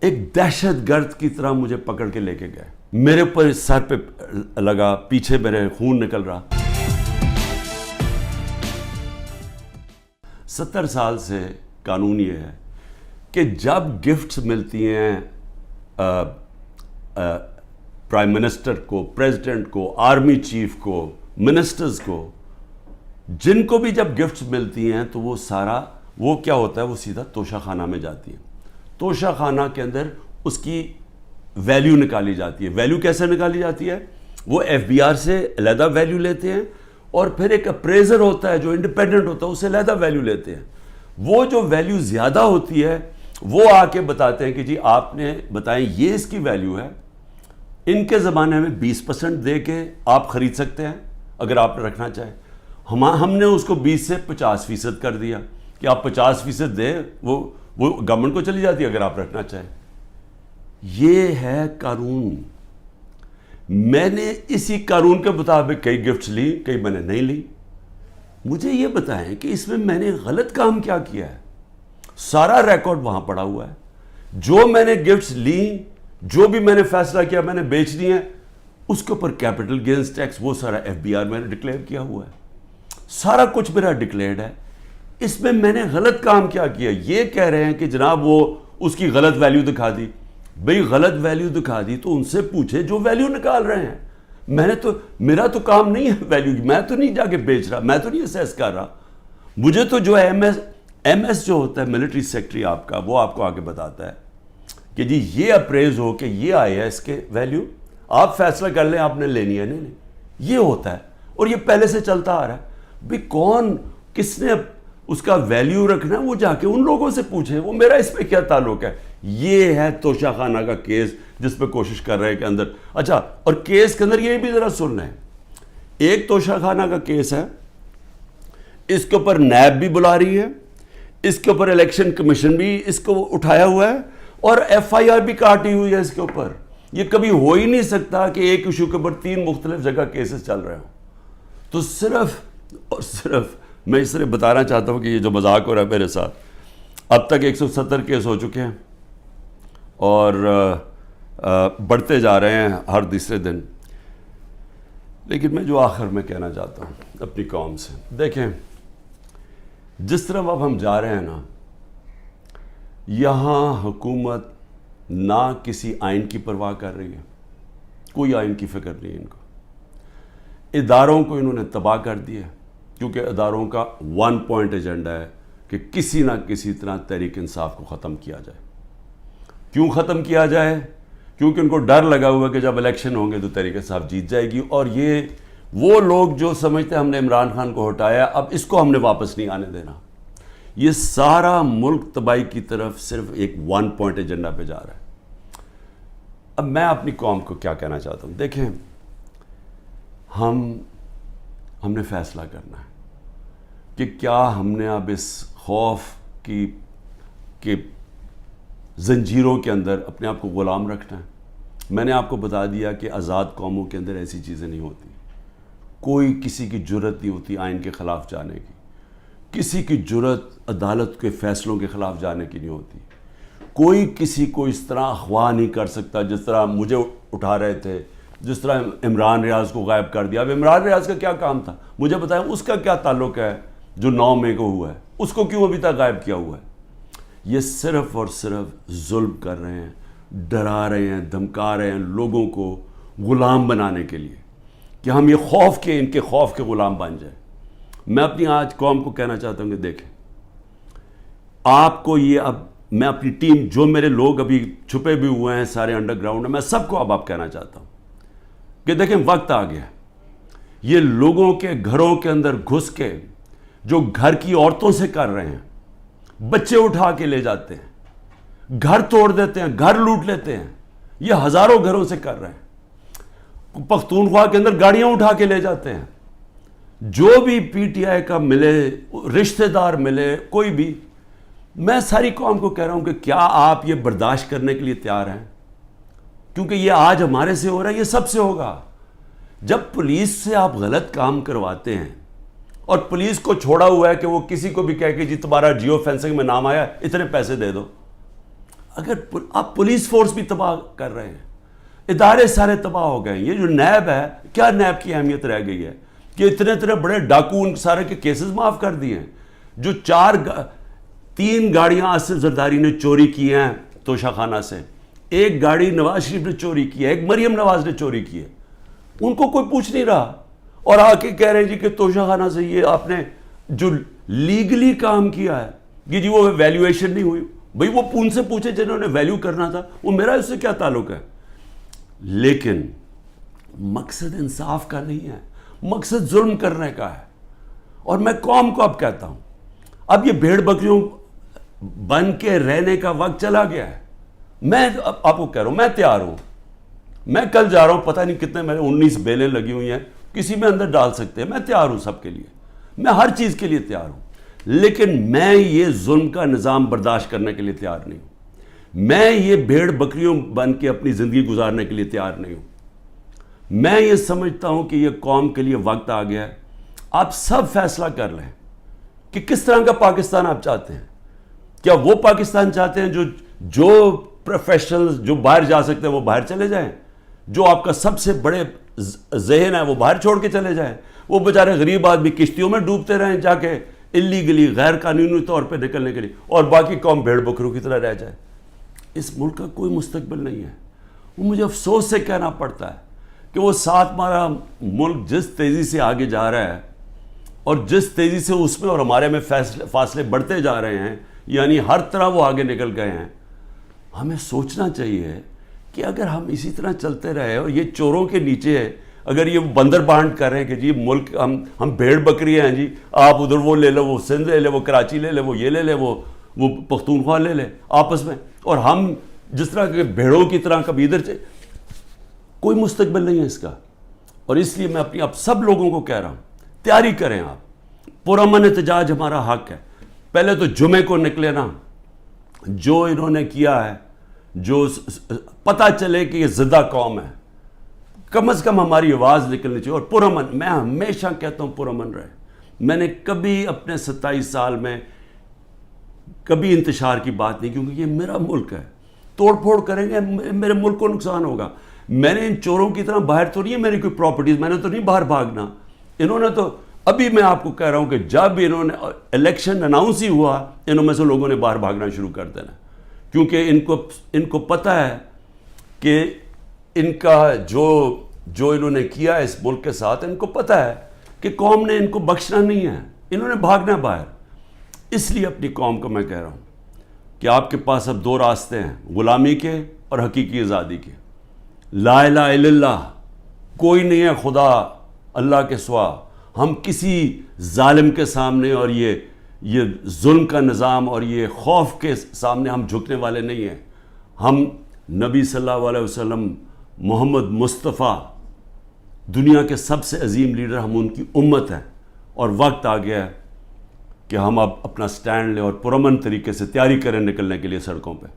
ایک دہشت گرد کی طرح مجھے پکڑ کے لے کے گئے. میرے اوپر سر پہ لگا, پیچھے میرے خون نکل رہا. 70 سال سے قانون یہ ہے کہ جب گفٹس ملتی ہیں پرائم منسٹر کو, پریزیڈنٹ کو, آرمی چیف کو, منسٹرز کو, جن کو بھی جب گفٹس ملتی ہیں تو وہ کیا ہوتا ہے, وہ سیدھا توشہ خانہ میں جاتی ہیں. توشہ خانہ کے اندر اس کی ویلیو نکالی جاتی ہے. ویلیو کیسے نکالی جاتی ہے؟ وہ ایف بی آر سے علیحدہ ویلیو لیتے ہیں, اور پھر ایک اپریزر ہوتا ہے جو انڈیپینڈنٹ ہوتا ہے, اس سے علیحدہ ویلیو لیتے ہیں. وہ جو ویلیو زیادہ ہوتی ہے وہ آ کے بتاتے ہیں کہ جی آپ نے بتائیں یہ اس کی ویلیو ہے, ان کے زمانے میں 20% دے کے آپ خرید سکتے ہیں اگر آپ رکھنا چاہیں. ہم نے اس کو 20 سے 50% کر دیا کہ آپ 50% دیں, وہ گورنمنٹ کو چلی جاتی ہے اگر آپ رکھنا چاہیں. یہ ہے قانون. میں نے اسی قانون کے مطابق کئی گفٹس لی, کئی میں نے نہیں لی. مجھے یہ بتائیں کہ اس میں میں نے غلط کام کیا کیا ہے؟ سارا ریکارڈ وہاں پڑا ہوا ہے. جو میں نے گفٹس لی, جو بھی میں نے فیصلہ کیا میں نے بیچ دی ہیں, اس کے اوپر کیپٹل گینز ٹیکس وہ سارا ایف بی آر میں نے ڈکلیئر کیا ہوا ہے. سارا کچھ میرا ڈکلیئرڈ ہے. اس میں نے غلط کام کیا کیا؟ یہ کہہ رہے ہیں کہ جناب وہ اس کی غلط ویلیو دکھا دی. بھئی غلط ویلیو دکھا دی تو ان سے پوچھے جو ویلیو نکال رہے ہیں. میرا تو کام نہیں ہے ویلیو کی, میں تو نہیں جا کے بیچ رہا, میں تو نہیں اسیس کر رہا. مجھے تو جو ہے ایم ایس جو ہوتا ہے ملٹری سیکٹری آپ کا, وہ آپ کو آگے بتاتا ہے کہ جی یہ اپریز ہو کہ یہ آئے ہے اس کے ویلیو, آپ فیصلہ کر لیں آپ نے لینی ہے نہیں. یہ ہوتا ہے اور یہ پہلے سے چلتا آ رہا ہے. بھئی کس نے اس کا ویلیو رکھنا ہے وہ جا کے ان لوگوں سے پوچھے, وہ میرا اس پہ کیا تعلق ہے. یہ ہے توشہ خانہ کا کیس جس پہ کوشش کر رہے ہیں کہ اندر. اچھا, اور کیس کے اندر یہ بھی ذرا سن لیں. ایک توشہ خانہ کا کیس ہے, اس کے اوپر نیب بھی بلا رہی ہے, اس کے اوپر الیکشن کمیشن بھی اس کو اٹھایا ہوا ہے, اور ایف آئی آر بھی کاٹی ہوئی ہے اس کے اوپر. یہ کبھی ہو ہی نہیں سکتا کہ ایک ایشو کے اوپر 3 مختلف جگہ کیسز چل رہے ہوں. تو صرف اور صرف میں اس طرح بتانا چاہتا ہوں کہ یہ جو مذاق ہو رہا ہے میرے ساتھ, اب تک 170 کیس ہو چکے ہیں اور بڑھتے جا رہے ہیں ہر دوسرے دن. لیکن میں جو آخر میں کہنا چاہتا ہوں اپنی قوم سے, دیکھیں جس طرح اب ہم جا رہے ہیں نا, یہاں حکومت نہ کسی آئین کی پرواہ کر رہی ہے, کوئی آئین کی فکر نہیں ہے ان کو. اداروں کو انہوں نے تباہ کر دیا, کیونکہ اداروں کا 1 پوائنٹ ایجنڈا ہے کہ کسی نہ کسی طرح تحریک انصاف کو ختم کیا جائے. کیوں ختم کیا جائے؟ کیونکہ ان کو ڈر لگا ہوا کہ جب الیکشن ہوں گے تو تحریک انصاف جیت جائے گی, اور یہ وہ لوگ جو سمجھتے ہیں ہم نے عمران خان کو ہٹایا, اب اس کو ہم نے واپس نہیں آنے دینا. یہ سارا ملک تباہی کی طرف صرف ایک 1 پوائنٹ ایجنڈا پہ جا رہا ہے. اب میں اپنی قوم کو کیا کہنا چاہتا ہوں, دیکھیں ہم نے فیصلہ کرنا ہے کہ کیا ہم نے اب اس خوف کی زنجیروں کے اندر اپنے آپ کو غلام رکھنا ہے. میں نے آپ کو بتا دیا کہ آزاد قوموں کے اندر ایسی چیزیں نہیں ہوتی. کوئی کسی کی جرت نہیں ہوتی آئین کے خلاف جانے کی, کسی کی جرت عدالت کے فیصلوں کے خلاف جانے کی نہیں ہوتی. کوئی کسی کو اس طرح اغوا نہیں کر سکتا جس طرح مجھے اٹھا رہے تھے, جس طرح عمران ریاض کو غائب کر دیا. اب عمران ریاض کا کیا کام تھا مجھے بتائیں, اس کا کیا تعلق ہے جو 9 مئی کو ہوا ہے, اس کو کیوں ابھی تک غائب کیا ہوا ہے؟ یہ صرف اور صرف ظلم کر رہے ہیں, ڈرا رہے ہیں, دھمکا رہے ہیں لوگوں کو غلام بنانے کے لیے کہ ہم یہ خوف کے, ان کے خوف کے غلام بن جائیں. میں اپنی آج قوم کو کہنا چاہتا ہوں کہ دیکھیں آپ کو یہ, اب میں اپنی ٹیم جو میرے لوگ ابھی چھپے بھی ہوئے ہیں سارے انڈر گراؤنڈ میں, میں سب کو اب آپ کہنا چاہتا ہوں کہ دیکھیں وقت آ گیا. یہ لوگوں کے گھروں کے اندر گھس کے جو گھر کی عورتوں سے کر رہے ہیں, بچے اٹھا کے لے جاتے ہیں, گھر توڑ دیتے ہیں, گھر لوٹ لیتے ہیں, یہ ہزاروں گھروں سے کر رہے ہیں. پختونخوا کے اندر گاڑیاں اٹھا کے لے جاتے ہیں. جو بھی پی ٹی آئی کا ملے, رشتہ دار ملے, کوئی بھی, میں ساری قوم کو کہہ رہا ہوں کہ کیا آپ یہ برداشت کرنے کے لیے تیار ہیں؟ کیونکہ یہ آج ہمارے سے ہو رہا ہے, یہ سب سے ہوگا. جب پولیس سے آپ غلط کام کرواتے ہیں اور پولیس کو چھوڑا ہوا ہے کہ وہ کسی کو بھی کہہ کہ جی تمہارا جیو فینسنگ میں نام آیا اتنے پیسے دے دو, اگر آپ پولیس فورس بھی تباہ کر رہے ہیں, ادارے سارے تباہ ہو گئے ہیں. یہ جو نیب ہے, کیا نیب کی اہمیت رہ گئی ہے کہ اتنے بڑے ڈاکو ان سارے کے کیسز معاف کر دیے ہیں. جو 3 گاڑیاں آصف زرداری نے چوری کی ہیں توشہ خانہ سے, 1 گاڑی نواز شریف نے چوری کی ہے, 1 مریم نواز نے چوری کی ہے, ان کو کوئی پوچھ نہیں رہا. اور آ کے کہہ رہے ہیں جی کہ توشہ خانہ سے یہ آپ نے جو لیگلی کام کیا ہے کہ جی وہ ویلیویشن نہیں ہوئی. بھئی وہ ان سے پوچھے جنہوں نے ویلیو کرنا تھا, وہ میرا اس سے کیا تعلق ہے. لیکن مقصد انصاف کا نہیں ہے, مقصد ظلم کرنے کا ہے. اور میں قوم کو اب کہتا ہوں, اب یہ بھیڑ بکریوں بن کے رہنے کا وقت چلا گیا ہے. میں آپ کو کہہ رہا ہوں, میں تیار ہوں. میں کل جا رہا ہوں, پتہ نہیں کتنے میرے 19 بیلیں لگی ہوئی ہیں, کسی میں اندر ڈال سکتے ہیں. میں تیار ہوں سب کے لیے, میں ہر چیز کے لیے تیار ہوں. لیکن میں یہ ظلم کا نظام برداشت کرنے کے لیے تیار نہیں ہوں. میں یہ بھیڑ بکریوں بن کے اپنی زندگی گزارنے کے لیے تیار نہیں ہوں. میں یہ سمجھتا ہوں کہ یہ قوم کے لیے وقت آ گیا ہے. آپ سب فیصلہ کر لیں کہ کس طرح کا پاکستان آپ چاہتے ہیں. کیا وہ پاکستان چاہتے ہیں جو پروفیشنلز جو باہر جا سکتے ہیں وہ باہر چلے جائیں, جو آپ کا سب سے بڑے ذہن ہے وہ باہر چھوڑ کے چلے جائیں, وہ بیچارے غریب آدمی کشتیوں میں ڈوبتے رہیں جا کے اللیگلی غیر قانونی طور پہ نکلنے کے لیے, اور باقی قوم بھیڑ بکروں کی طرح رہ جائے. اس ملک کا کوئی مستقبل نہیں ہے. وہ مجھے افسوس سے کہنا پڑتا ہے کہ وہ ساتھ ہمارا ملک جس تیزی سے آگے جا رہا ہے اور جس تیزی سے اس میں اور ہمارے میں فاصلے بڑھتے جا رہے ہیں, یعنی ہر طرح وہ آگے نکل گئے ہیں. ہمیں سوچنا چاہیے کہ اگر ہم اسی طرح چلتے رہے اور یہ چوروں کے نیچے ہے, اگر یہ بندر بانٹ کر رہے ہیں کہ جی ملک ہم بھیڑ بکری ہیں جی, آپ ادھر وہ لے لو, وہ سندھ لے لے, وہ کراچی لے لے, وہ یہ لے لے, وہ پختونخوا لے لے آپس میں, اور ہم جس طرح کے بھیڑوں کی طرح کبھی ادھر سے, کوئی مستقبل نہیں ہے اس کا. اور اس لیے میں اپنی اب سب لوگوں کو کہہ رہا ہوں, تیاری کریں آپ. پرامن احتجاج ہمارا حق ہے. پہلے تو جمعے کو نکلے نا, جو انہوں نے کیا ہے, جو پتہ چلے کہ یہ زدہ قوم ہے, کم از کم ہماری آواز نکلنی چاہیے. اور پرامن, میں ہمیشہ کہتا ہوں پرامن رہے. میں نے کبھی اپنے 27 سال میں کبھی انتشار کی بات نہیں, کیونکہ یہ میرا ملک ہے. توڑ پھوڑ کریں گے میرے ملک کو نقصان ہوگا. میں نے ان چوروں کی طرح باہر تو نہیں ہے میری کوئی پراپرٹیز, میں نے تو نہیں باہر بھاگنا. انہوں نے تو ابھی میں آپ کو کہہ رہا ہوں کہ جب انہوں نے الیکشن اناؤنس ہی ہوا, انہوں میں سے لوگوں نے باہر بھاگنا شروع کر دینا, کیونکہ ان کو پتہ ہے کہ ان کا جو انہوں نے کیا اس ملک کے ساتھ, ان کو پتہ ہے کہ قوم نے ان کو بخشنا نہیں ہے, انہوں نے بھاگنا ہے باہر. اس لیے اپنی قوم کو میں کہہ رہا ہوں کہ آپ کے پاس اب 2 راستے ہیں, غلامی کے اور حقیقی آزادی کے. لا الہ الا اللہ, کوئی نہیں ہے خدا اللہ کے سوا. ہم کسی ظالم کے سامنے اور یہ ظلم کا نظام اور یہ خوف کے سامنے ہم جھکنے والے نہیں ہیں. ہم نبی صلی اللہ علیہ وسلم, محمد مصطفیٰ, دنیا کے سب سے عظیم لیڈر, ہم ان کی امت ہیں. اور وقت آ گیا ہے کہ ہم اب اپنا سٹینڈ لیں اور پرامن طریقے سے تیاری کریں نکلنے کے لیے سڑکوں پہ.